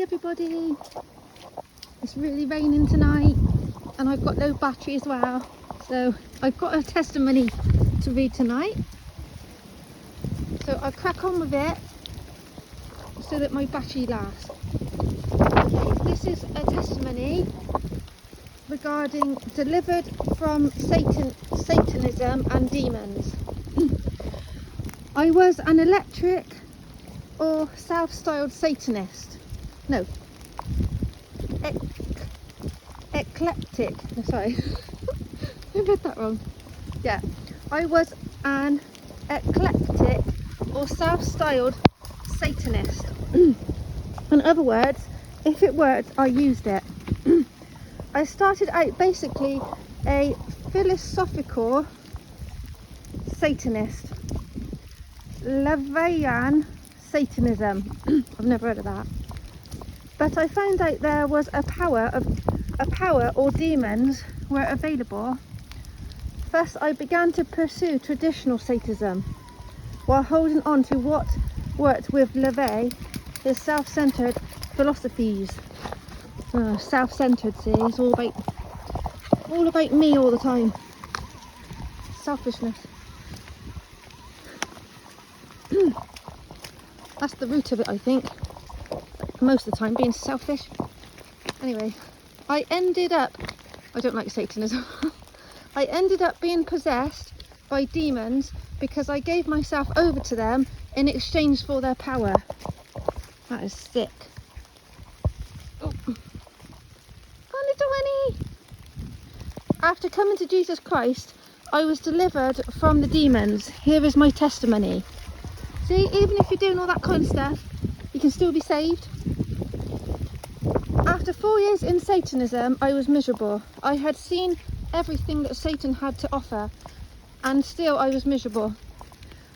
everybody. It's really raining tonight and I've got no battery as well, so I've got a testimony to read tonight, so I'll crack on with it so that my battery lasts. Okay, this is a testimony regarding delivered from Satanism and demons. I was an electric or self-styled Satanist. No. Eclectic. Oh, sorry. I read that wrong. Yeah. I was an eclectic or self-styled Satanist. In other words, if it worked, I used it. I started out basically a philosophical Satanist. Levian Satanism. I've never heard of that. But I found out there was a power or demons were available. Thus I began to pursue traditional Satanism while holding on to what worked with Levi, his self-centered philosophies. Self-centered, see, it's all about me all the time. Selfishness. That's the root of it, I think. Most of the time, being selfish. Anyway, I don't like Satanism. I ended up being possessed by demons because I gave myself over to them in exchange for their power. That is sick. Oh. Oh, little Winnie! After coming to Jesus Christ, I was delivered from the demons. Here is my testimony. See, even if you're doing all that kind of stuff, you can still be saved. After 4 years in Satanism, I was miserable. I had seen everything that Satan had to offer, and still I was miserable.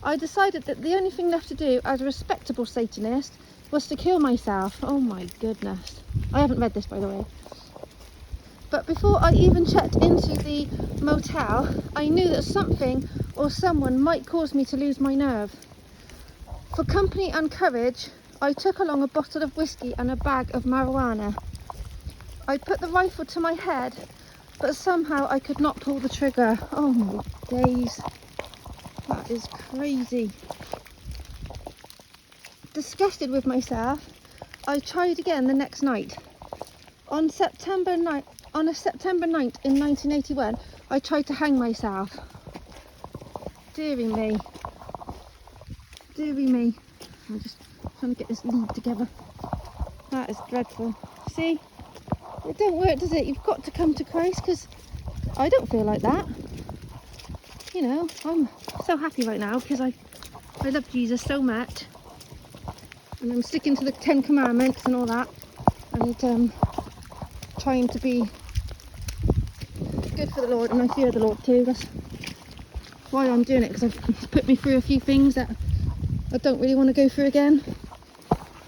I decided that the only thing left to do as a respectable Satanist was to kill myself. Oh my goodness. I haven't read this, by the way. But before I even checked into the motel, I knew that something or someone might cause me to lose my nerve. For company and courage, I took along a bottle of whiskey and a bag of marijuana. I put the rifle to my head, but somehow I could not pull the trigger. Oh my days. That is crazy. Disgusted with myself, I tried again the next night. On a September 9th in 1981, I tried to hang myself. Dearie me. Dearie me. I'm just trying to get this lead together. That is dreadful. See? It don't work, does it? You've got to come to Christ, because I don't feel like that. You know, I'm so happy right now because I love Jesus so much. And I'm sticking to the 10 Commandments and all that. And trying to be good for the Lord, and I fear the Lord too. That's why I'm doing it, because I've put me through a few things that I don't really want to go through again,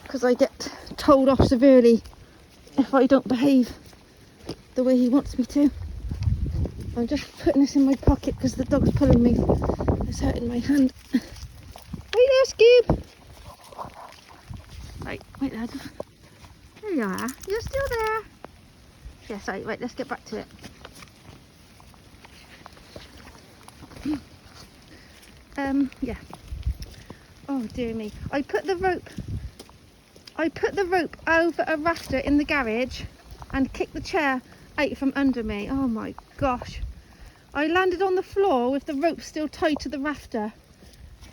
because I get told off severely if I don't behave the way he wants me to. I'm just putting this in my pocket because the dog's pulling me. It's hurting my hand. Wait there, Scoob! Right, wait there. There you are. You're still there. Yes, right, let's get back to it. Yeah. Oh dear me. I put the rope over a rafter in the garage and kicked the chair out from under me. Oh my gosh. I landed on the floor with the rope still tied to the rafter.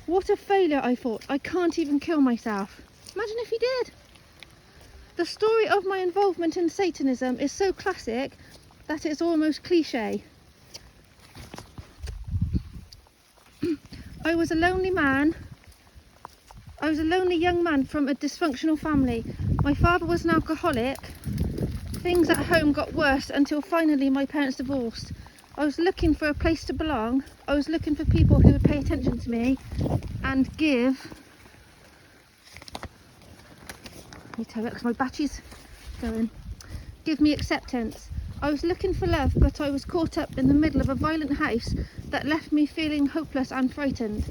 What a failure, I thought. I can't even kill myself. Imagine if he did. The story of my involvement in Satanism is so classic that it's almost cliche. I was a lonely young man from a dysfunctional family. My father was an alcoholic. Things at home got worse until finally my parents divorced. I was looking for a place to belong. I was looking for people who would pay attention to me and give. Let me tell you, because my battery's going. Give me acceptance. I was looking for love, but I was caught up in the middle of a violent house that left me feeling hopeless and frightened.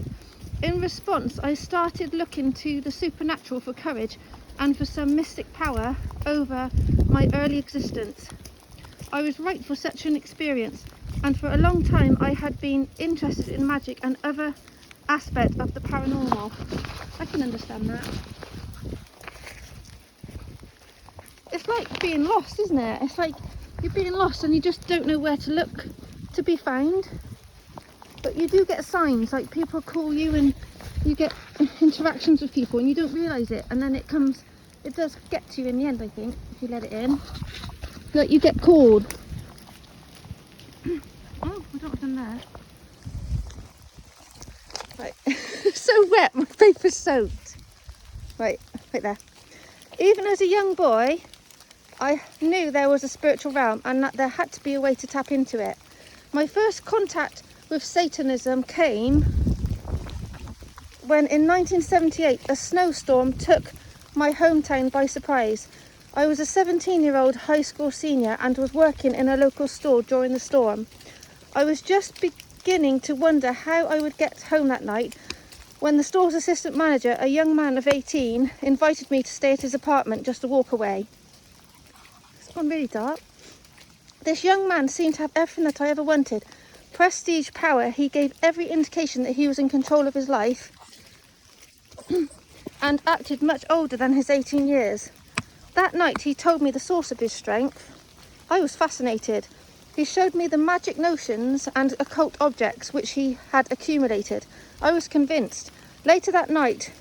in response, I started looking to the supernatural for courage and for some mystic power over my early existence. I was right for such an experience, and for a long time I had been interested in magic and other aspects of the paranormal. I can understand that. It's like being lost, isn't it? It's like you're being lost and you just don't know where to look to be found. But you do get signs, like people call you and you get interactions with people and you don't realise it, and then it does get to you in the end, I think, if you let it in. Like you get called. Oh, I don't have them there. Right, so wet, my paper's soaked. Right there. Even as a young boy, I knew there was a spiritual realm and that there had to be a way to tap into it. My first contact with Satanism came when in 1978 a snowstorm took my hometown by surprise. I was a 17-year-old high school senior and was working in a local store during the storm. I was just beginning to wonder how I would get home that night when the store's assistant manager, a young man of 18, invited me to stay at his apartment just a walk away. It's gone really dark. This young man seemed to have everything that I ever wanted. Prestige, power. He gave every indication that he was in control of his life and acted much older than his 18 years. That night he told me the source of his strength. I was fascinated. He showed me the magic notions and occult objects which he had accumulated. I was convinced. Later that night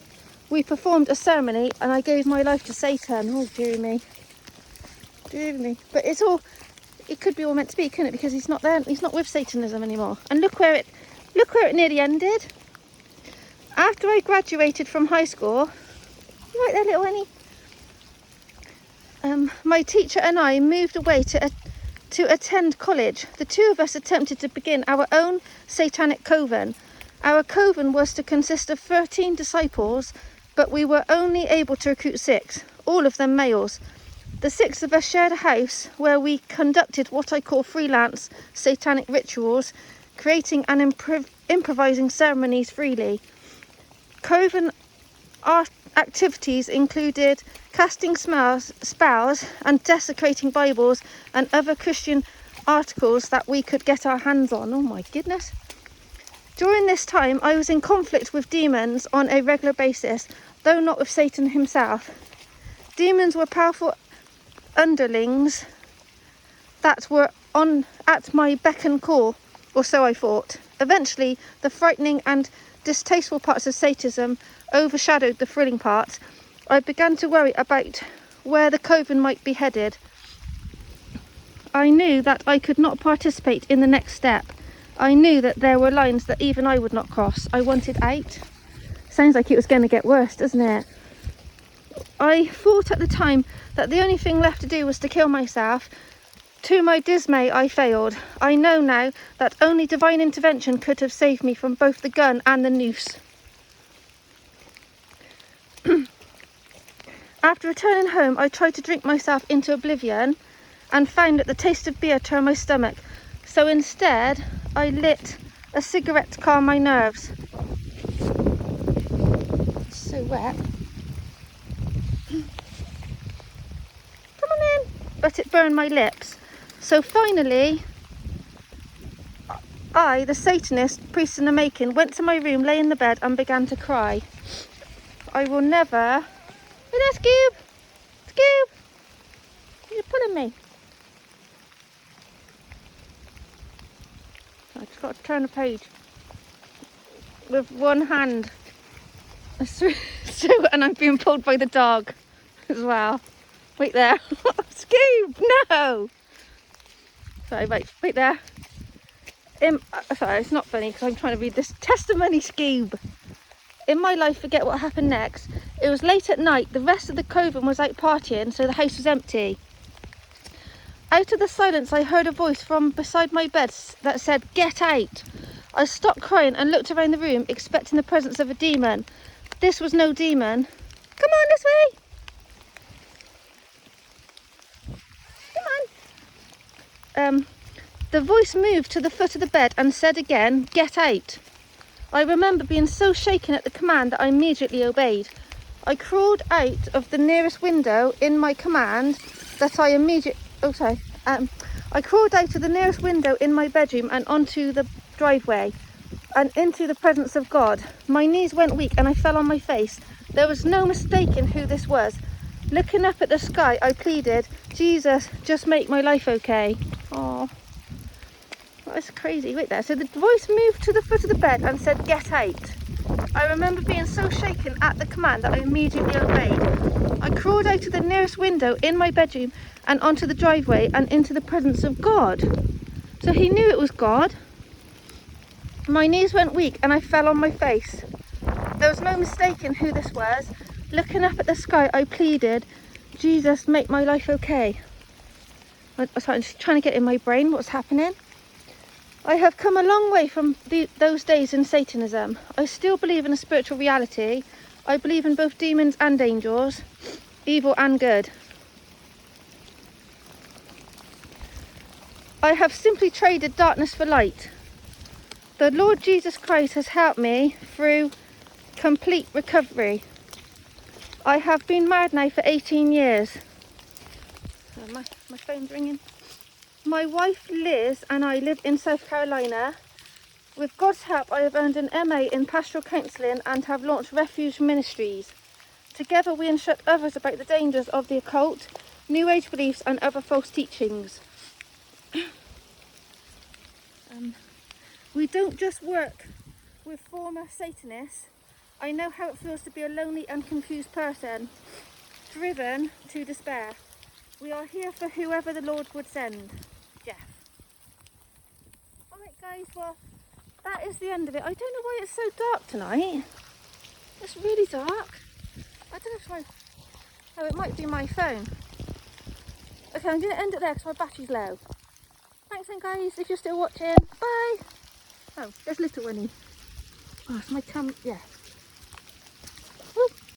we performed a ceremony and I gave my life to Satan. Oh, dear me. Dear me. But it could be all meant to be, couldn't it? Because he's not there, he's not with Satanism anymore. And look where it nearly ended. After I graduated from high school, you right there, little Annie? My teacher and I moved away to attend college. The two of us attempted to begin our own satanic coven. Our coven was to consist of 13 disciples, but we were only able to recruit 6, all of them males. The 6 of us shared a house where we conducted what I call freelance satanic rituals, creating and improvising ceremonies freely. Coven art activities included casting spells and desecrating Bibles and other Christian articles that we could get our hands on. Oh my goodness. During this time I was in conflict with demons on a regular basis, though not with Satan himself. Demons were powerful underlings that were at my beck and call, or so I thought. Eventually the frightening and distasteful parts of Satanism overshadowed the thrilling parts. I began to worry about where the coven might be headed. I knew that I could not participate in the next step. I knew that there were lines that even I would not cross. I wanted out. Sounds like it was going to get worse, doesn't it? I thought at the time that the only thing left to do was to kill myself. To my dismay, I failed. I know now that only divine intervention could have saved me from both the gun and the noose. After returning home, I tried to drink myself into oblivion and found that the taste of beer turned my stomach. So instead, I lit a cigarette to calm my nerves. It's so wet. Come on in. But it burned my lips. So finally, I, the Satanist, priest in the making, went to my room, lay in the bed and began to cry. I will never... Hey there, Scoob! Scoob! You're pulling me. I just got to turn a page with one hand. And I'm being pulled by the dog as well. Wait there. Scoob! No! Sorry, wait there. Sorry, it's not funny because I'm trying to read this testimony, Scoob. In my life, forget what happened next. It was late at night. The rest of the coven was out partying, so the house was empty. Out of the silence, I heard a voice from beside my bed that said, "Get out!" I stopped crying and looked around the room, expecting the presence of a demon. This was no demon. Come on, this way! Come on! The voice moved to the foot of the bed and said again, "Get out!" I remember being so shaken at the command that I immediately obeyed. I crawled out of the nearest window in my command that I immediately... Oh, sorry. I crawled out of the nearest window in my bedroom and onto the driveway and into the presence of God. My knees went weak and I fell on my face. There was no mistaking who this was. Looking up at the sky, I pleaded, Jesus, just make my life okay. Oh, that's crazy. Wait there. So the voice moved to the foot of the bed and said, get out. I remember being so shaken at the command that I immediately obeyed. I crawled out of the nearest window in my bedroom and onto the driveway and into the presence of God. So he knew it was God. My knees went weak and I fell on my face. There was no mistaking who this was. Looking up at the sky, I pleaded, Jesus, make my life okay. I'm just trying to get in my brain what's happening. I have come a long way from those days in Satanism. I still believe in a spiritual reality. I believe in both demons and angels, evil and good. I have simply traded darkness for light. The Lord Jesus Christ has helped me through complete recovery. I have been married now for 18 years. Oh, my phone's ringing. My wife Liz and I live in South Carolina. With God's help, I have earned an MA in pastoral counselling and have launched Refuge Ministries. Together we instruct others about the dangers of the occult, New Age beliefs and other false teachings. We don't just work with former Satanists. I know how it feels to be a lonely and confused person, driven to despair. We are here for whoever the Lord would send. Jeff. Alright guys, well that is the end of it. I don't know why it's so dark tonight. It's really dark. I don't know if my... Oh, it might be my phone. Okay, I'm going to end it there because my battery's low. Thanks then guys, if you're still watching. Bye! Oh, there's little Winnie. Oh, it's my yeah.